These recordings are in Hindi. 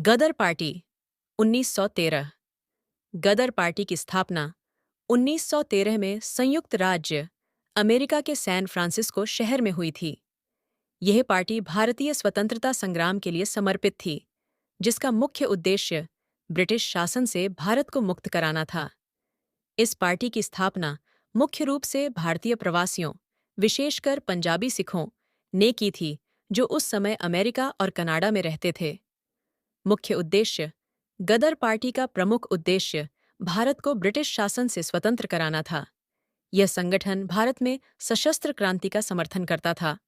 गदर पार्टी 1913। गदर पार्टी की स्थापना 1913 में संयुक्त राज्य अमेरिका के सैन फ्रांसिस्को शहर में हुई थी। यह पार्टी भारतीय स्वतंत्रता संग्राम के लिए समर्पित थी, जिसका मुख्य उद्देश्य ब्रिटिश शासन से भारत को मुक्त कराना था। इस पार्टी की स्थापना मुख्य रूप से भारतीय प्रवासियों, विशेषकर पंजाबी सिखों, ने की थी, जो उस समय अमेरिका और कनाडा में रहते थे। मुख्य उद्देश्य गदर पार्टी का प्रमुख उद्देश्य भारत को ब्रिटिश शासन से स्वतंत्र कराना था। यह संगठन भारत में सशस्त्र क्रांति का समर्थन करता था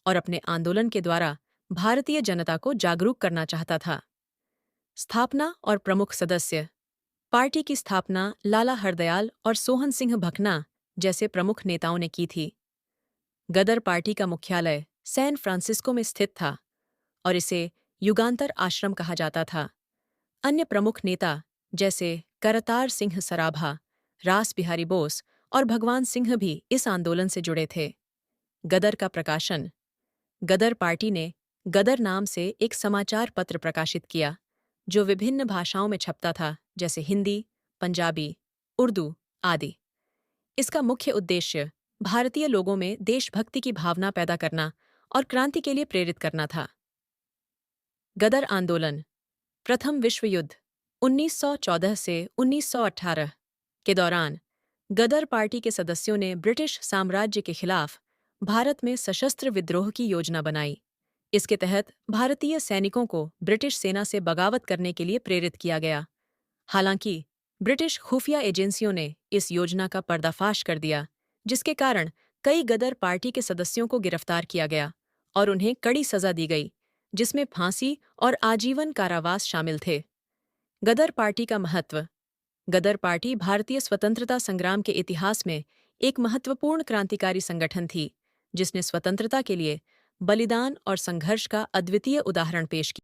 और अपने आंदोलन के द्वारा भारतीय जनता को जागरूक करना चाहता था। स्थापना और प्रमुख सदस्य। पार्टी की स्थापना लाला हरदयाल और सोहन सिंह भकना जैसे प्रमुख नेताओं ने की थी। गदर पार्टी का मुख्यालय सैन फ्रांसिस्को में स्थित था और इसे युगांतर आश्रम कहा जाता था। अन्य प्रमुख नेता जैसे करतार सिंह सराभा, रास बिहारी बोस और भगवान सिंह भी इस आंदोलन से जुड़े थे। गदर का प्रकाशन। गदर पार्टी ने गदर नाम से एक समाचार पत्र प्रकाशित किया, जो विभिन्न भाषाओं में छपता था, जैसे हिंदी, पंजाबी, उर्दू आदि। इसका मुख्य उद्देश्य भारतीय लोगों में देशभक्ति की भावना पैदा करना और क्रांति के लिए प्रेरित करना था। गदर आंदोलन। प्रथम विश्व युद्ध 1914 से 1918 के दौरान गदर पार्टी के सदस्यों ने ब्रिटिश साम्राज्य के खिलाफ भारत में सशस्त्र विद्रोह की योजना बनाई। इसके तहत भारतीय सैनिकों को ब्रिटिश सेना से बगावत करने के लिए प्रेरित किया गया। हालांकि ब्रिटिश खुफिया एजेंसियों ने इस योजना का पर्दाफाश कर दिया, जिसके कारण कई गदर पार्टी के सदस्यों को गिरफ्तार किया गया और उन्हें कड़ी सजा दी गई, जिसमें फांसी और आजीवन कारावास शामिल थे। गदर पार्टी का महत्व। गदर पार्टी भारतीय स्वतंत्रता संग्राम के इतिहास में एक महत्वपूर्ण क्रांतिकारी संगठन थी, जिसने स्वतंत्रता के लिए बलिदान और संघर्ष का अद्वितीय उदाहरण पेश किया।